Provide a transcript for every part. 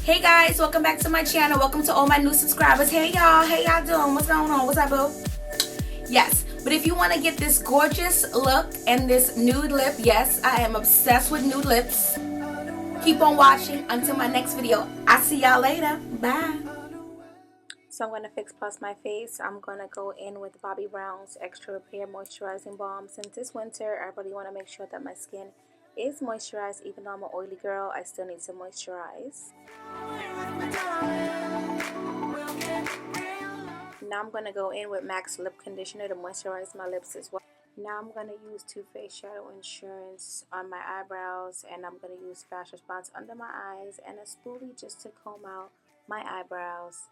Hey guys, welcome back to my channel. Welcome to all my new subscribers. Hey y'all, how y'all doing? What's going on? What's up, boo? Yes, but if you want to get this gorgeous look and this nude lip, yes, I am obsessed with nude lips. Keep on watching until my next video. I'll see y'all later. Bye. So I'm going to fix plus my face. I'm going to go in with Bobbi Brown's Extra Repair Moisturizing Balm. Since this winter, I really want to make sure that my skin is moisturized. Even though I'm an oily girl, I still need to moisturize. Now I'm going to go in with MAC's Lip Conditioner to moisturize my lips as well. Now I'm going to use Too Faced Shadow Insurance on my eyebrows. And I'm going to use Fast Response under my eyes and a spoolie just to comb out my eyebrows.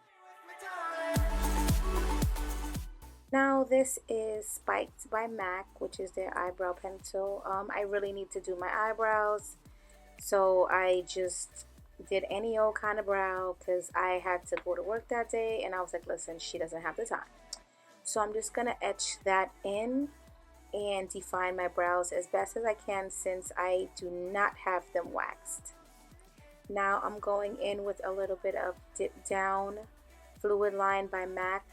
Now this is Spiked by MAC, which is their eyebrow pencil. I really need to do my eyebrows, so I just did any old kind of brow because I had to go to work that day and I was like, listen, she doesn't have the time. So I'm just gonna etch that in and define my brows as best as I can since I do not have them waxed. Now I'm going in with a little bit of Dip Down Fluid Line by MAC.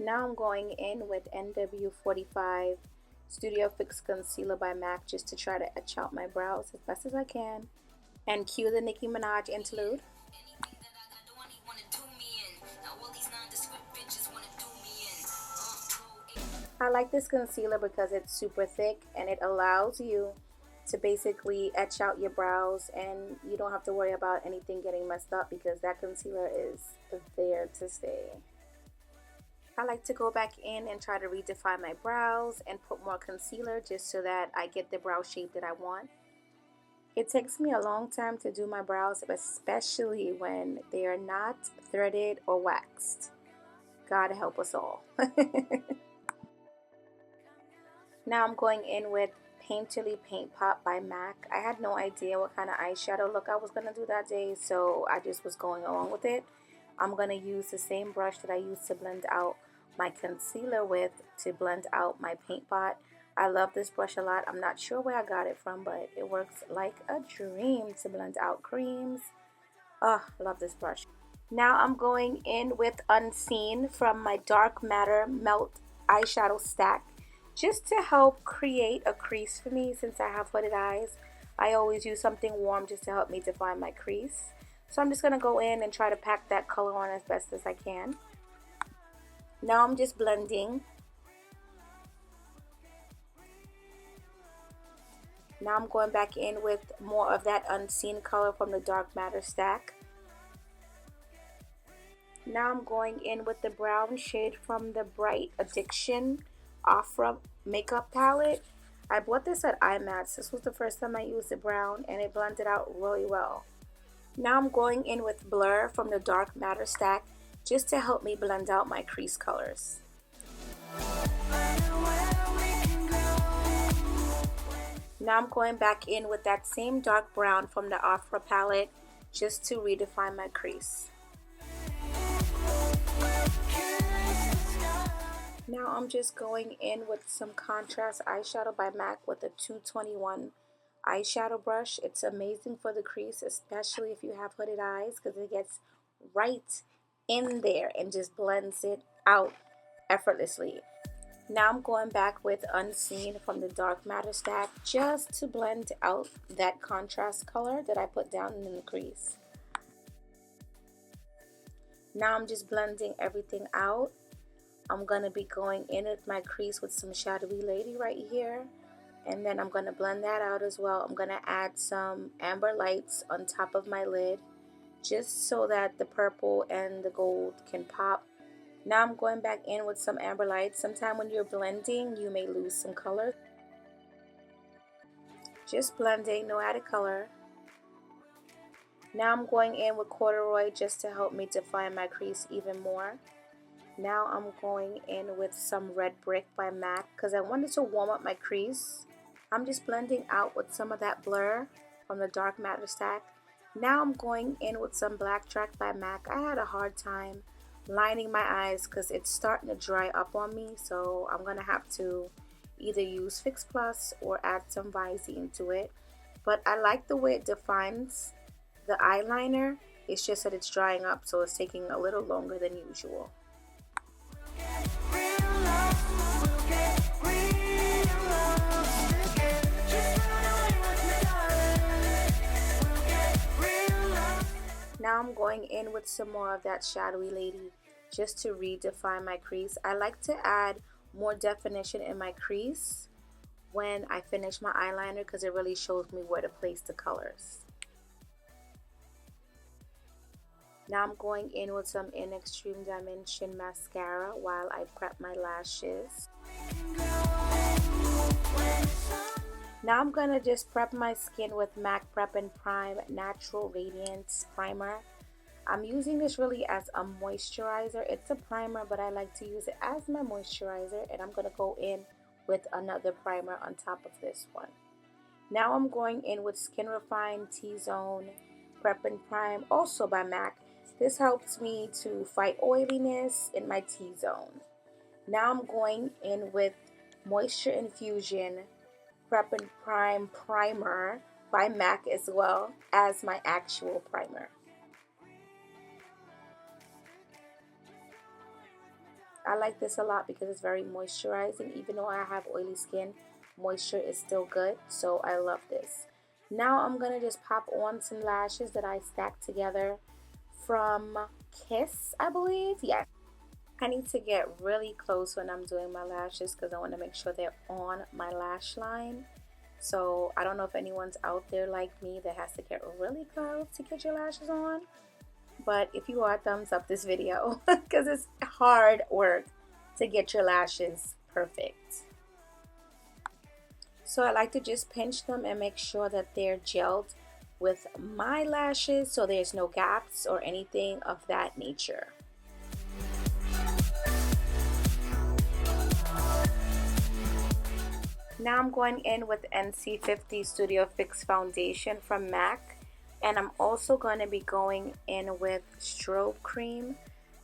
Now I'm going in with NW45 Studio Fix Concealer by MAC just to try to etch out my brows as best as I can. And cue the Nicki Minaj interlude. I like this concealer because it's super thick and it allows you to basically etch out your brows and you don't have to worry about anything getting messed up because that concealer is there to stay. I like to go back in and try to redefine my brows and put more concealer just so that I get the brow shape that I want. It takes me a long time to do my brows, especially when they are not threaded or waxed. God help us all. Now I'm going in with Painterly Paint Pot by MAC. I had no idea what kind of eyeshadow look I was going to do that day, so I just was going along with it. I'm going to use the same brush that I used to blend out my concealer with to blend out my paint pot. I love this brush a lot. I'm not sure where I got it from, but it works like a dream to blend out creams. Oh, love this brush. Now I'm going in with Unseen from my Dark Matter Melt Eyeshadow Stack, just to help create a crease for me since I have hooded eyes. I always use something warm just to help me define my crease. So I'm just going to go in and try to pack that color on as best as I can. Now I'm just blending. Now I'm going back in with more of that Unseen color from the Dark Matter stack. Now I'm going in with the brown shade from the Bright Addiction Opera makeup palette. I bought this at IMATS. This was the first time I used the brown and it blended out really well. Now I'm going in with Blur from the Dark Matter stack just to help me blend out my crease colors. Now I'm going back in with that same dark brown from the Opera palette just to redefine my crease. Now I'm just going in with some contrast eyeshadow by MAC with a 221 eyeshadow brush. It's amazing for the crease, especially if you have hooded eyes, because it gets right in there and just blends it out effortlessly. Now I'm going back with Unseen from the Dark Matter stack just to blend out that contrast color that I put down in the crease. Now I'm just blending everything out. I'm going to be going in with my crease with some Shadowy Lady right here. And then I'm going to blend that out as well. I'm going to add some Amber Lights on top of my lid just so that the purple and the gold can pop. Now I'm going back in with some Amber Lights. Sometimes when you're blending, you may lose some color. Just blending, no added color. Now I'm going in with Corduroy just to help me define my crease even more. Now I'm going in with some Red Brick by MAC because I wanted to warm up my crease. I'm just blending out with some of that Blur from the Dark Matter stack. Now I'm going in with some Black Track by MAC. I had a hard time lining my eyes because it's starting to dry up on me, so I'm going to have to either use Fix Plus or add some Visine to it. But I like the way it defines the eyeliner. It's just that it's drying up, so it's taking a little longer than usual. Now I'm going in with some more of that shadowy lady just to redefine my crease. I like to add more definition in my crease when I finish my eyeliner because it really shows me where to place the colors. Now I'm going in with some in Extreme Dimension mascara while I prep my lashes. Now I'm going to just prep my skin with MAC Prep and Prime Natural Radiance Primer. I'm using this really as a moisturizer. It's a primer, but I like to use it as my moisturizer, and I'm going to go in with another primer on top of this one. Now I'm going in with Skin Refine T-Zone Prep and Prime, also by MAC. This helps me to fight oiliness in my T-zone. Now I'm going in with Moisture Infusion Prep and Prime Primer by MAC as well as my actual primer. I like this a lot because it's very moisturizing. Even though I have oily skin, moisture is still good, so I love this. Now I'm going to just pop on some lashes that I stacked together from Kiss, I believe. Yes. I need to get really close when I'm doing my lashes because I want to make sure they're on my lash line. So I don't know if anyone's out there like me that has to get really close to get your lashes on. But if you are, thumbs up this video because it's hard work to get your lashes perfect. So I like to just pinch them and make sure that they're gelled with my lashes so there's no gaps or anything of that nature. Now I'm going in with NC50 Studio Fix Foundation from MAC. And I'm also going to be going in with strobe cream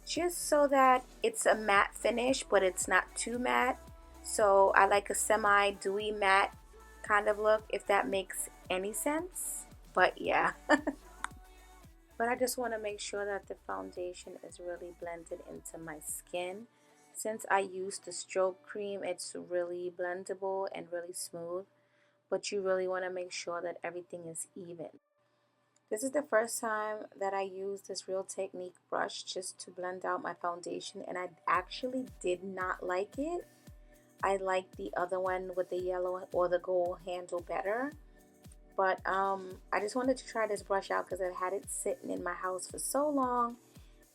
just so that it's a matte finish, but it's not too matte. So I like a semi-dewy matte kind of look, if that makes any sense. But yeah. But I just want to make sure that the foundation is really blended into my skin. Since I used the strobe cream, it's really blendable and really smooth. But you really want to make sure that everything is even. This is the first time that I used this Real Technique brush just to blend out my foundation, and I actually did not like it. I like the other one with the yellow or the gold handle better. But I just wanted to try this brush out because I've had it sitting in my house for so long.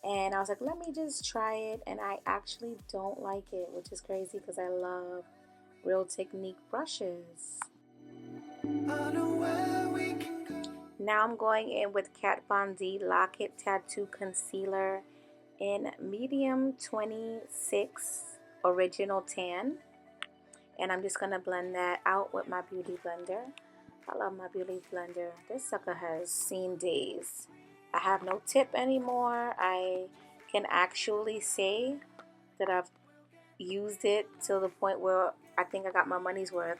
And I was like, let me just try it. And I actually don't like it, which is crazy because I love Real Technique brushes. Now I'm going in with Kat Von D Lock-It Tattoo Concealer in medium 26 Original Tan. And I'm just going to blend that out with my Beauty Blender. I love my Beauty Blender. This sucker has seen days. I have no tip anymore. I can actually say that I've used it to the point where I think I got my money's worth.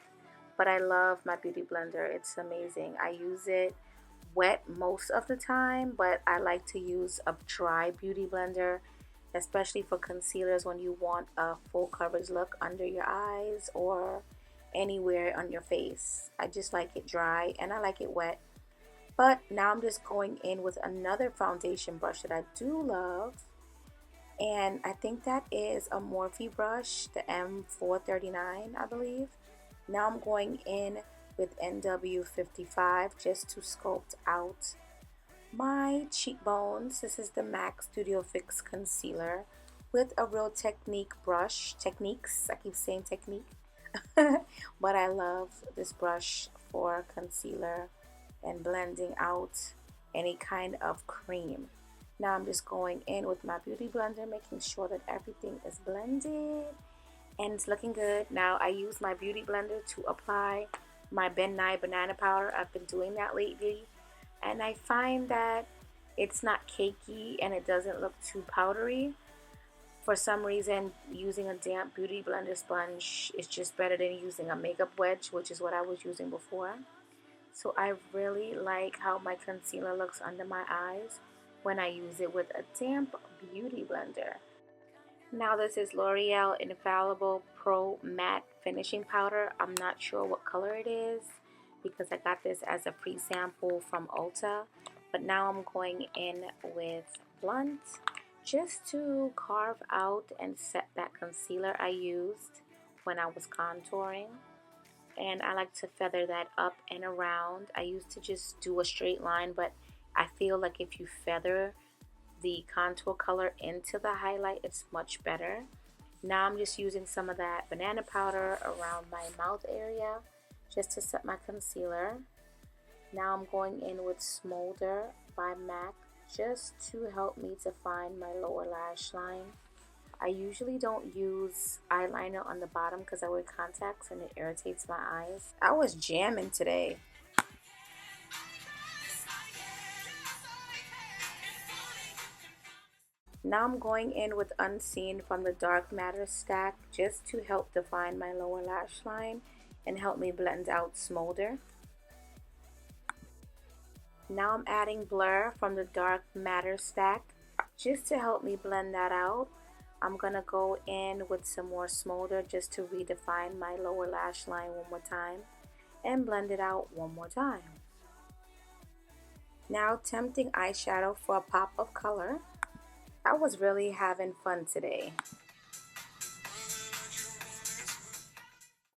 But I love my Beauty Blender. It's amazing. I use it wet most of the time, but I like to use a dry Beauty Blender, especially for concealers when you want a full coverage look under your eyes or anywhere on your face. I just like it dry and I like it wet. But now I'm just going in with another foundation brush that I do love, and I think that is a Morphe brush, the M439 I believe. Now I'm going in with NW55 just to sculpt out my cheekbones. This is the MAC Studio Fix Concealer with a Real Technique brush. Techniques, I keep saying technique. But I love this brush for concealer and blending out any kind of cream. Now I'm just going in with my Beauty Blender, making sure that everything is blended and it's looking good. Now I use my Beauty Blender to apply my Nye Banana Powder. I've been doing that lately, and I find that it's not cakey and it doesn't look too powdery. For some reason, using a damp Beauty Blender sponge is just better than using a makeup wedge, which is what I was using before. So I really like how my concealer looks under my eyes when I use it with a damp beauty blender. Now this is L'Oreal Infallible Pro Matte Finishing Powder. I'm not sure what color it is because I got this as a pre-sample from Ulta. But now I'm going in with Blunt just to carve out and set that concealer I used when I was contouring. And I like to feather that up and around. I used to just do a straight line, but I feel like if you feather the contour color into the highlight, it's much better. Now I'm just using some of that banana powder around my mouth area just to set my concealer. Now I'm going in with Smolder by MAC just to help me define my lower lash line. I usually don't use eyeliner on the bottom because I wear contacts and it irritates my eyes. I was jamming today. Now I'm going in with Unseen from the Dark Matter stack just to help define my lower lash line and help me blend out Smolder. Now I'm adding Blur from the Dark Matter stack just to help me blend that out. I'm gonna go in with some more Smolder just to redefine my lower lash line one more time and blend it out one more time. Now Tempting Eyeshadow for a pop of color. I was really having fun today.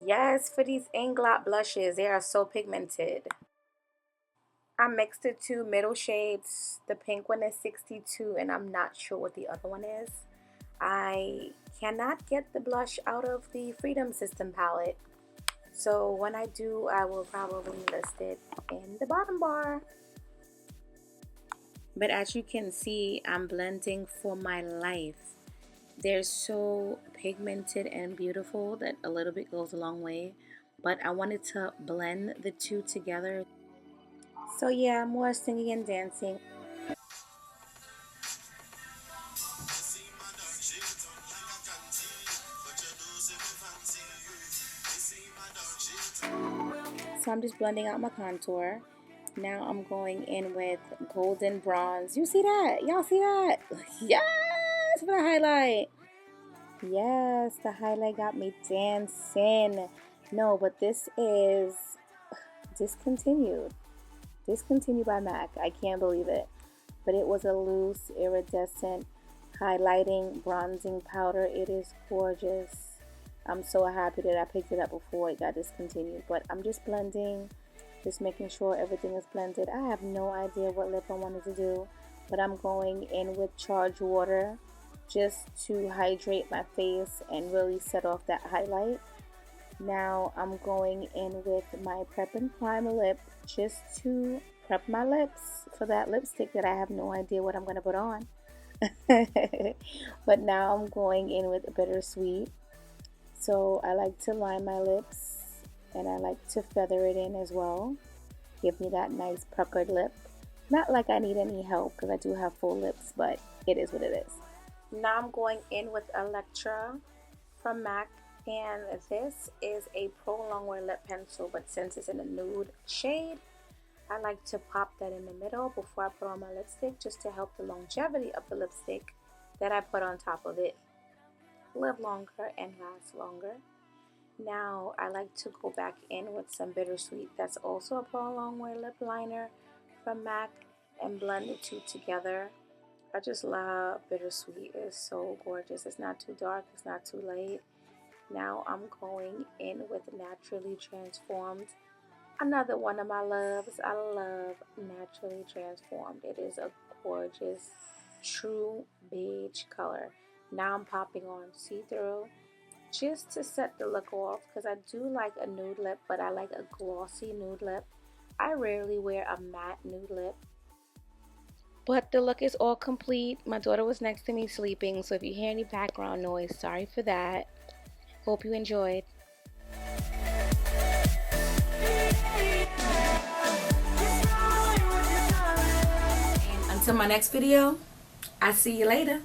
Yes, for these Inglot blushes, they are so pigmented. I mixed the two middle shades. The pink one is 62 and I'm not sure what the other one is. I cannot get the blush out of the Freedom System palette. So when I do, I will probably list it in the bottom bar. But as you can see, I'm blending for my life. They're so pigmented and beautiful that a little bit goes a long way. But I wanted to blend the two together. So yeah, more singing and dancing. So I'm just blending out my contour. Now I'm going in with Golden Bronze. You see that? Y'all see that? Yes, for the highlight. Yes, the highlight got me dancing. No, but this is Discontinued. Discontinued by MAC. I can't believe it. But it was a loose, iridescent, highlighting, bronzing powder. It is gorgeous. I'm so happy that I picked it up before it got discontinued. But I'm just blending, just making sure everything is blended. I have no idea what lip I wanted to do, but I'm going in with Charged Water just to hydrate my face and really set off that highlight. Now I'm going in with my Prep and Prime lip just to prep my lips for that lipstick that I have no idea what I'm going to put on. But now I'm going in with Bittersweet. So I like to line my lips and I like to feather it in as well. Give me that nice puckered lip. Not like I need any help because I do have full lips, but it is what it is. Now I'm going in with Electra from MAC. And this is a Pro Longwear lip pencil, but since it's in a nude shade, I like to pop that in the middle before I put on my lipstick just to help the longevity of the lipstick that I put on top of it live longer and last longer. Now I like to go back in with some Bittersweet. That's also a Pro Longwear lip liner from MAC and blend the two together. I just love Bittersweet. It's so gorgeous. It's not too dark. It's not too light. Now I'm going in with Naturally Transformed. Another one of my loves. I love Naturally Transformed. It is a gorgeous, true beige color. Now I'm popping on See-Through just to set the look off because I do like a nude lip, but I like a glossy nude lip. I rarely wear a matte nude lip. But the look is all complete. My daughter was next to me sleeping, so if you hear any background noise, sorry for that. Hope you enjoyed. And until my next video, I'll see you later.